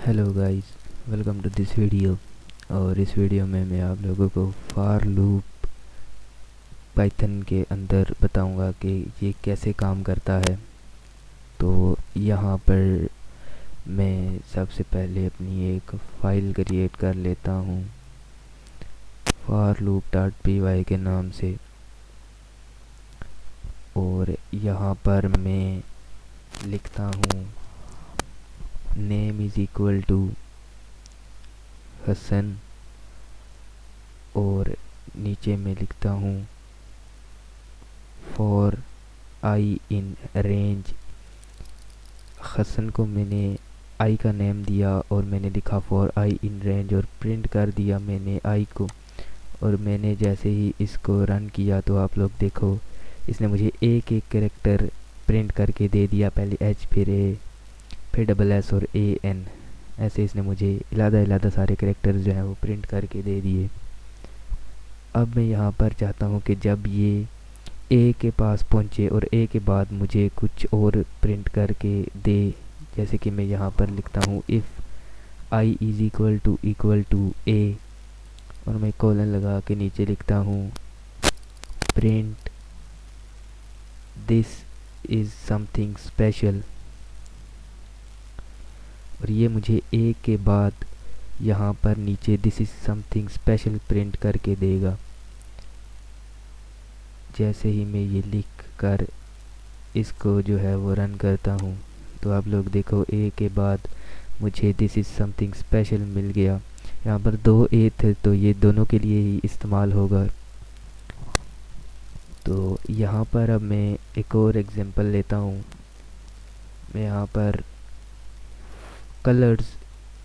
Hello guys, welcome to this video. और इस video में मैं आप लोगों को फॉर लूप पाइथन के अंदर बताऊंगा कि ये कैसे काम करता है। तो यहाँ पर मैं सबसे पहले अपनी एक फ़ाइल क्रिएट कर लेता हूँ for loop dot P Y के नाम से। और यहाँ पर मैं लिखता हूँ name is equal to Hasan, और नीचे में लिखता हूँ for I in range. Hasan को मैंने आई का नेम दिया और मैंने लिखा फॉर आई इन रेंज और प्रिंट कर दिया मैंने आई को। और मैंने जैसे ही इसको रन किया तो आप लोग देखो, इसने मुझे एक एक कैरेक्टर प्रिंट करके दे दिया। पहले एच, फिर ए, फिर डबल एस और ए एन, ऐसे इसने मुझे इलादा इलादा सारे कैरेक्टर जो हैं वो प्रिंट करके दे दिए। अब मैं यहाँ पर चाहता हूँ कि जब ये ए के पास पहुँचे और ए के बाद मुझे कुछ और प्रिंट करके दे, जैसे कि मैं यहाँ पर लिखता हूँ if I is equal to A, और मैं कॉलन लगा के नीचे लिखता हूँ print this is something special. और ये मुझे ए के बाद यहाँ पर नीचे this is something special print करके देगा। जैसे ही मैं ये लिख कर इसको जो है वो रन करता हूँ तो आप लोग देखो ए के बाद मुझे दिस इज़ समथिंग स्पेशल मिल गया। यहाँ पर दो ए थे तो ये दोनों के लिए ही इस्तेमाल होगा। तो यहाँ पर अब मैं एक और एग्जांपल लेता हूँ। मैं यहाँ पर कलर्स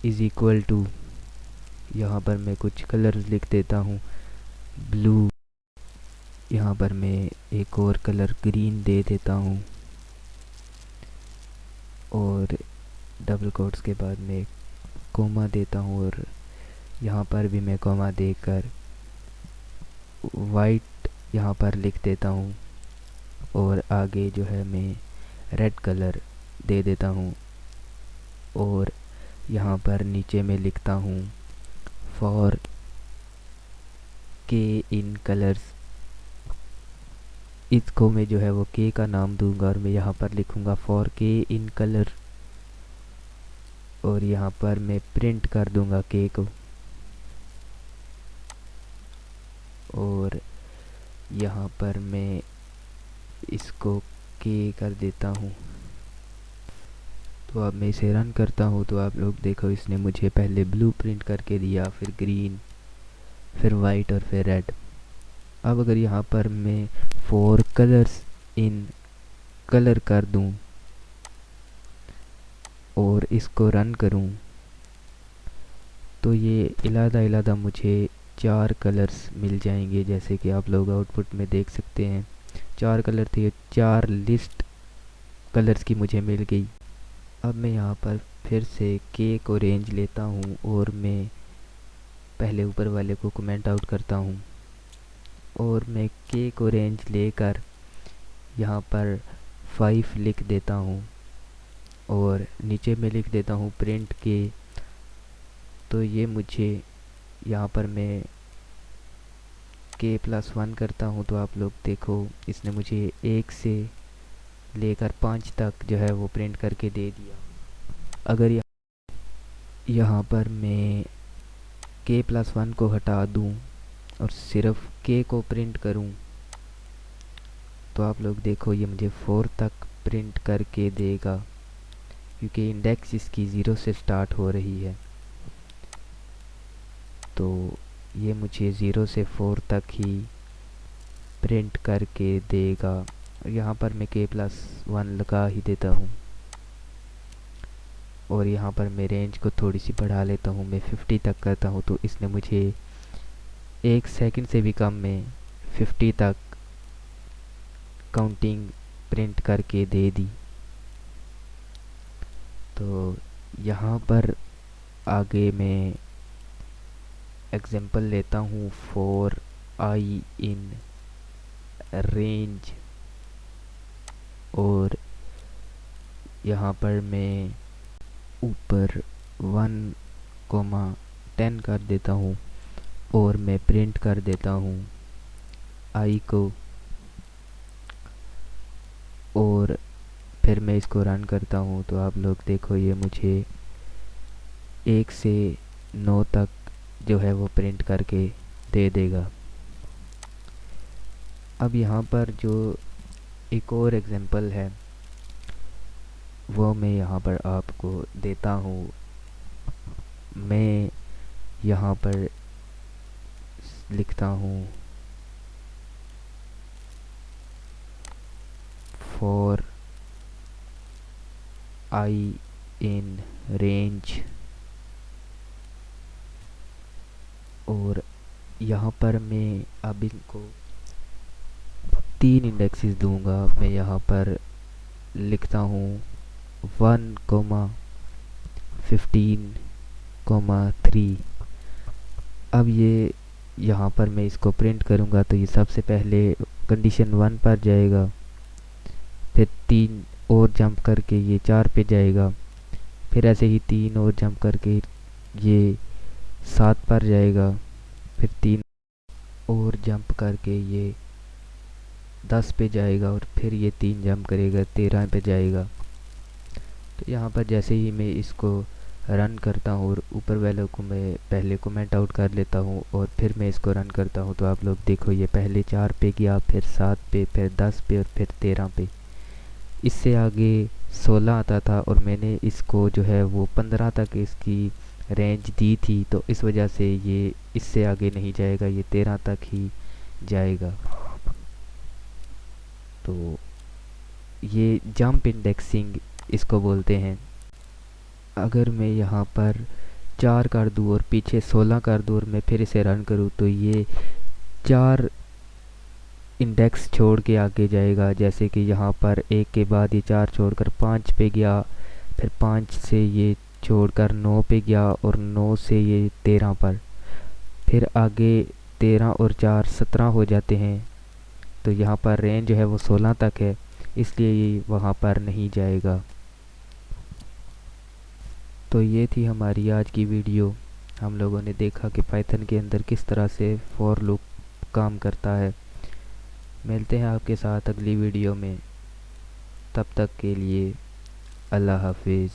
इज़ इक्वल टू, यहाँ पर मैं कुछ कलर्स लिख देता हूँ ब्लू। यहाँ पर मैं एक और कलर ग्रीन दे देता हूँ और डबल कोट्स के बाद मैं कोमा देता हूँ और यहाँ पर भी मैं कोमा देकर वाइट यहाँ पर लिख देता हूँ। और आगे जो है मैं रेड कलर दे देता हूँ और यहाँ पर नीचे में लिखता हूँ फॉर के इन कलर्स। इसको मैं जो है वो के का नाम दूंगा और मैं यहाँ पर लिखूँगा फॉर के इन कलर, और यहाँ पर मैं प्रिंट कर दूंगा के को। और यहाँ पर मैं इसको के कर देता हूँ। तो अब मैं इसे रन करता हूँ तो आप लोग देखो, इसने मुझे पहले ब्लू प्रिंट करके दिया, फिर ग्रीन, फिर वाइट और फिर रेड। अब अगर यहाँ पर मैं फोर कलर्स इन कलर कर दूँ और इसको रन करूँ तो ये इलादा इलादा मुझे 4 कलर्स मिल जाएंगे, जैसे कि आप लोग आउटपुट में देख सकते हैं। 4 कलर थे, 4 लिस्ट कलर्स की मुझे मिल गई। अब मैं यहाँ पर फिर से के को रेंज लेता हूँ और मैं पहले ऊपर वाले को कमेंट आउट करता हूँ और मैं के को रेंज लेकर यहाँ पर 5 लिख देता हूँ और नीचे में लिख देता हूँ प्रिंट के। तो ये मुझे यहाँ पर मैं के प्लस 1 करता हूँ तो आप लोग देखो, इसने मुझे 1 से लेकर 5 तक जो है वो प्रिंट करके दे दिया। अगर यहाँ पर मैं के प्लस 1 को हटा दूँ और सिर्फ के को प्रिंट करूँ तो आप लोग देखो ये मुझे 4 तक प्रिंट करके देगा, क्योंकि इंडेक्स इसकी 0 से स्टार्ट हो रही है। तो ये मुझे 0 से 4 तक ही प्रिंट करके देगा। और यहाँ पर मैं के प्लस 1 लगा ही देता हूँ और यहाँ पर मैं रेंज को थोड़ी सी बढ़ा लेता हूँ, मैं 50 तक करता हूँ। तो इसने मुझे 1 सेकंड से भी कम में 50 तक काउंटिंग प्रिंट करके दे दी। तो यहाँ पर आगे मैं एग्जांपल लेता हूँ फॉर आई इन रेंज, और यहाँ पर मैं ऊपर 1,10 कर देता हूँ और मैं प्रिंट कर देता हूँ आई को, और फिर मैं इसको रन करता हूँ तो आप लोग देखो ये मुझे 1 से 9 तक जो है वो प्रिंट करके दे देगा। अब यहाँ पर जो एक और एग्जांपल है वो मैं यहाँ पर आपको देता हूँ। मैं यहाँ पर लिखता हूँ फॉर आई इन रेंज, और यहाँ पर मैं अब इनको 3 इंडेक्सेस दूंगा। मैं यहाँ पर लिखता हूँ 1,15,3। अब ये यहाँ पर मैं इसको प्रिंट करूँगा तो ये सबसे पहले कंडीशन 1 पर जाएगा, फिर 3 और जंप करके ये 4 पे जाएगा, फिर ऐसे ही 3 और जंप करके ये 7 पर जाएगा, फिर 3 और जंप करके ये 10 पे जाएगा, और फिर ये 3 जंप करेगा 13 पे जाएगा। तो यहाँ पर जैसे ही मैं इसको रन करता हूँ और ऊपर वाले को मैं पहले कमेंट आउट कर लेता हूँ और फिर मैं इसको रन करता हूँ, तो आप लोग देखो ये पहले 4 पे गया, फिर 7 पे, फिर 10 पे और फिर 13 पे। इससे आगे 16 आता था और मैंने इसको जो है वो 15 तक इसकी रेंज दी थी, तो इस वजह से ये इससे आगे नहीं जाएगा, ये 13 तक ही जाएगा। तो ये जंप इंडेक्सिंग इसको बोलते हैं। अगर मैं यहाँ पर 4 कर दूँ और पीछे 16 कर दूँ और मैं फिर इसे रन करूँ तो ये 4 इंडेक्स छोड़ के आगे जाएगा। जैसे कि यहाँ पर 1 के बाद ये 4 छोड़कर 5 पे गया, फिर 5 से ये छोड़कर 9 पे गया और 9 से ये 13 पर, फिर आगे 13 और 4 17 हो जाते हैं। तो यहाँ पर रेंज जो है वो 16 तक है, इसलिए ये वहाँ पर नहीं जाएगा। तो ये थी हमारी आज की वीडियो। हम लोगों ने देखा कि पाइथन के अंदर किस तरह से फॉर लूप काम करता है। मिलते हैं आपके साथ अगली वीडियो में, तब तक के लिए अल्लाह हाफिज़।